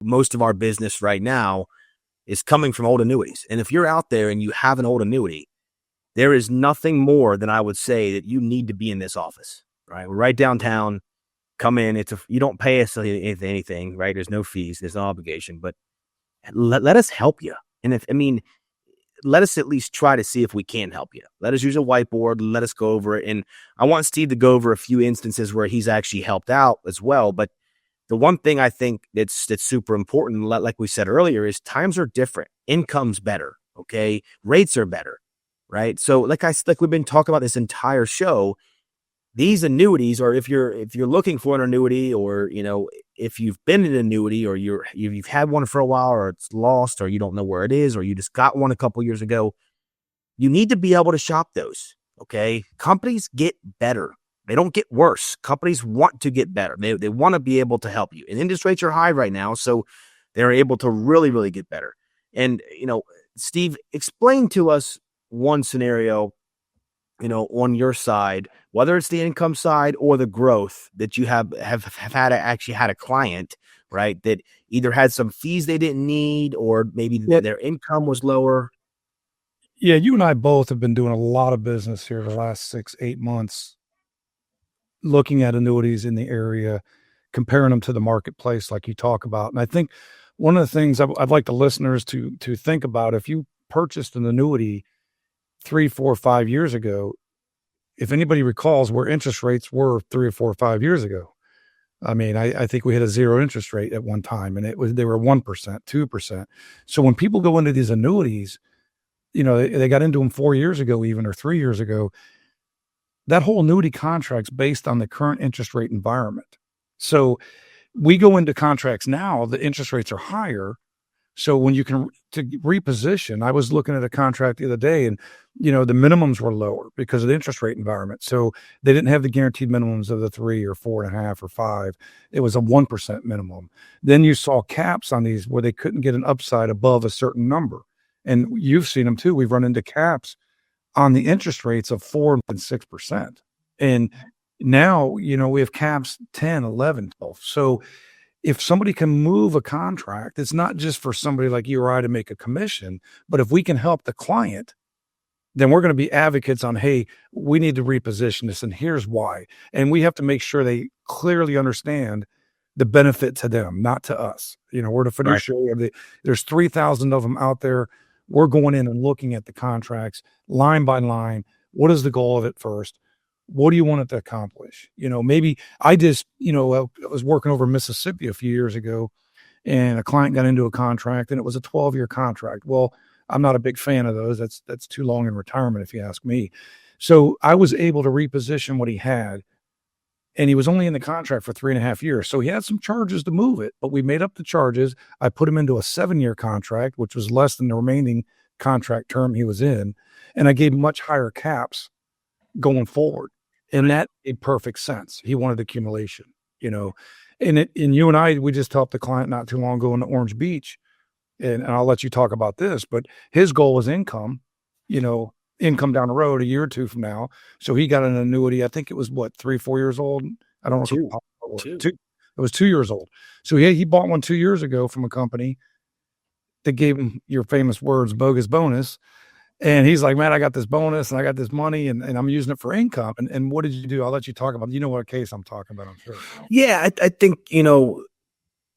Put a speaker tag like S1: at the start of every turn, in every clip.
S1: most of our business right now is coming from old annuities. And if you're out there and you have an old annuity, there is nothing more than I would say that you need to be in this office, right? We're right downtown. Come in. You don't pay us anything, right? There's no fees. There's no obligation, but let us help you. And let us at least try to see if we can help you. Let us use a whiteboard. Let us go over it. And I want Steve to go over a few instances where he's actually helped out as well. But the one thing I think that's super important, like we said earlier, is times are different. Income's better. Okay. Rates are better. Right. So like we've been talking about this entire show, these annuities, or if you're looking for an annuity, or, if you've been in an annuity, or you've had one for a while, or it's lost, or you don't know where it is, or you just got one a couple years ago, you need to be able to shop those. Okay. Companies get better. They don't get worse. Companies want to get better. They want to be able to help you. And interest rates are high right now, so they're able to really, really get better. And, Steve, explain to us one scenario, on your side, whether it's the income side or the growth, that you have had a client, right, that either had some fees they didn't need, or maybe their income was lower.
S2: Yeah, you and I both have been doing a lot of business here the last 6-8 months, looking at annuities in the area, comparing them to the marketplace like you talk about. And I think one of the things I'd like the listeners to think about, if you purchased an annuity 3, 4, 5 years ago, if anybody recalls where interest rates were 3 or 4 or 5 years ago. I mean, I think we had a zero interest rate at one time, and they were 1%, 2%. So when people go into these annuities, they got into them 4 years ago, even, or 3 years ago. That whole annuity contract's based on the current interest rate environment. So we go into contracts now, the interest rates are higher. So when you can to reposition, I was looking at a contract the other day, and the minimums were lower because of the interest rate environment. So they didn't have the guaranteed minimums of the 3 or 4.5 or 5. It was a 1% minimum. Then you saw caps on these where they couldn't get an upside above a certain number. And you've seen them too. We've run into caps on the interest rates of 4 and 6%. And now, we have caps 10, 11, 12. So if somebody can move a contract, it's not just for somebody like you or I to make a commission, but if we can help the client, then we're going to be advocates on, hey, we need to reposition this, and here's why. And we have to make sure they clearly understand the benefit to them, not to us. We're the fiduciary. Right. There's 3,000 of them out there. We're going in and looking at the contracts line by line. What is the goal of it first? What do you want it to accomplish? Maybe I just, I was working over in Mississippi a few years ago, and a client got into a contract, and it was a 12-year contract. Well, I'm not a big fan of those. That's too long in retirement, if you ask me. So I was able to reposition what he had, and he was only in the contract for 3.5 years. So he had some charges to move it, but we made up the charges. I put him into a 7-year contract, which was less than the remaining contract term he was in. And I gave much higher caps going forward. And that made perfect sense. He wanted accumulation, and you and I, we just helped the client not too long ago in Orange Beach. And I'll let you talk about this, but his goal was income down the road a year or two from now. So he got an annuity. I think it was 3, 4 years old. I don't know. Two. It was 2 years old. So he bought one 2 years ago from a company that gave him, your famous words, bogus bonus. And he's like, man, I got this bonus and I got this money and I'm using it for income. And what did you do? I'll let you talk about, what case I'm talking about, I'm sure.
S1: Yeah. I think,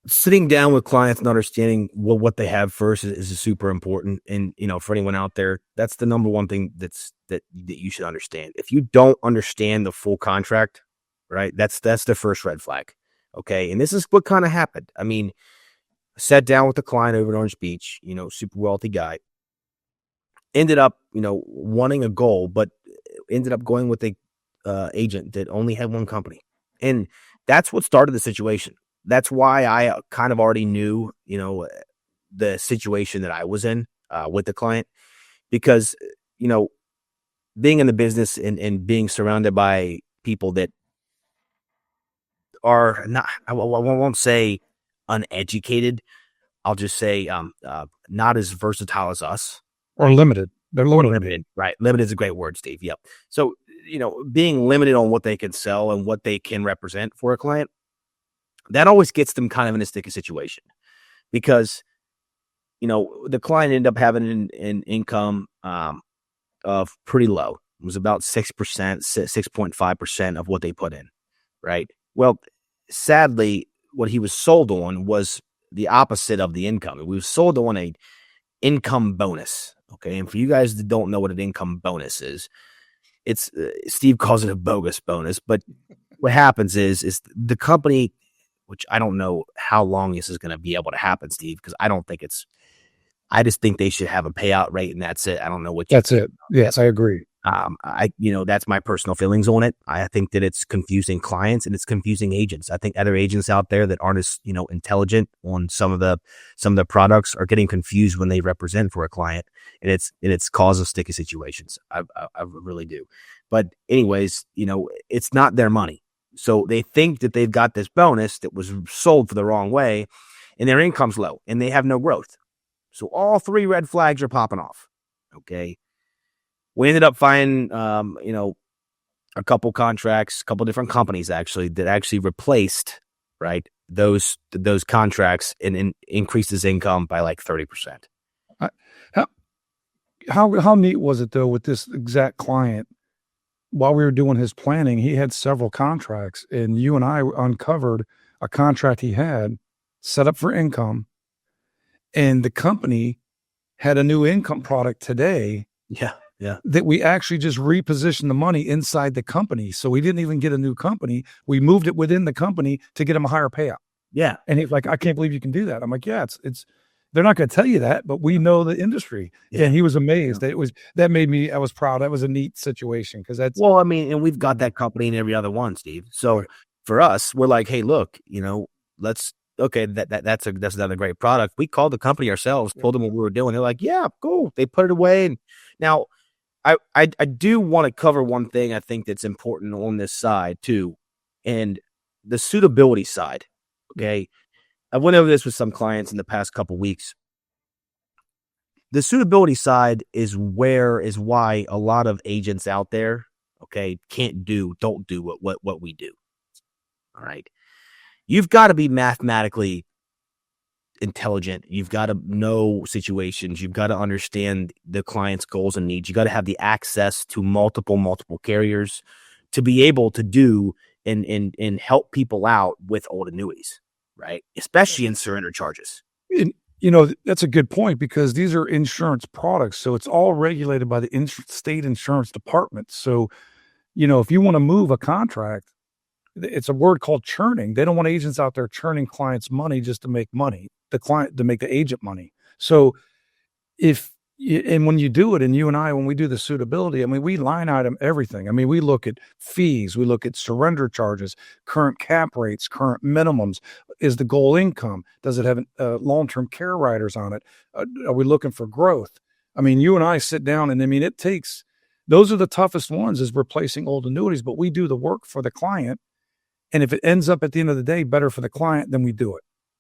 S1: sitting down with clients and understanding what they have first is super important. And, for anyone out there, that's the number one thing that you should understand. If you don't understand the full contract, right, that's the first red flag. Okay. And this is what kind of happened. I mean, I sat down with the client over at Orange Beach, super wealthy guy. Ended up, wanting a goal, but ended up going with a agent that only had one company. And that's what started the situation. That's why I kind of already knew, the situation that I was in with the client, because, being in the business and being surrounded by people that are not, I won't say uneducated. I'll just say not as versatile as us.
S2: Or limited. They're
S1: limited, right? Limited is a great word, Steve. Yep. So, being limited on what they can sell and what they can represent for a client, that always gets them kind of in a sticky situation. because, the client ended up having an income of pretty low. It was about 6%, 6.5% of what they put in, right? Well, sadly, what he was sold on was the opposite of the income. We were sold on a income bonus. Okay. And for you guys that don't know what an income bonus is, it's Steve calls it a bogus bonus, but what happens is the company, which I don't know how long this is going to be able to happen, Steve, because I just think they should have a payout rate and that's it. I don't know what
S2: that's it. Yes, I agree.
S1: That's my personal feelings on it. I think that it's confusing clients and it's confusing agents. I think other agents out there that aren't as, intelligent on some of the products are getting confused when they represent for a client, and it's causes sticky situations. I really do. But anyways, it's not their money. So they think that they've got this bonus that was sold for the wrong way, and their income's low and they have no growth. So all three red flags are popping off. Okay. We ended up finding, a couple contracts, a couple different companies that actually replaced, right, those contracts and increased his income by like 30%.
S2: How neat was it though with this exact client? While we were doing his planning, he had several contracts, and you and I uncovered a contract he had set up for income, and the company had a new income product today.
S1: Yeah.
S2: That we actually just repositioned the money inside the company. So we didn't even get a new company. We moved it within the company to get him a higher payout.
S1: Yeah.
S2: And he's like, I can't believe you can do that. I'm like, yeah, it's they're not going to tell you that, but we know the industry. Yeah. And he was amazed. I was proud. That was a neat situation because that's.
S1: Well, I mean, and we've got that company in every other one, Steve. So for us, we're like, hey, look, that's another great product. We called the company ourselves, told them what we were doing. They're like, yeah, cool. They put it away. And now I do want to cover one thing I think that's important on this side too, and the suitability side. Okay. I went over this with some clients in the past couple weeks. The suitability side is why a lot of agents out there, okay, don't do what we do. All right. You've got to be mathematically intelligent. You've got to know situations. You've got to understand the client's goals and needs. You got to have the access to multiple carriers to be able to do and help people out with old annuities, right? Especially in surrender charges.
S2: And, that's a good point because these are insurance products. So it's all regulated by the state insurance department. So, if you want to move a contract, it's a word called churning. They don't want agents out there churning clients' money just to make money, to make the agent money. So when you do it, and you and I, when we do the suitability, I mean, we line item everything. I mean, we look at fees, we look at surrender charges, current cap rates, current minimums. Is the goal income? Does it have long-term care riders on it? Are we looking for growth? I mean, you and I sit down, and I mean, those are the toughest ones, is replacing old annuities, but we do the work for the client. And if it ends up at the end of the day better for the client, then we do it.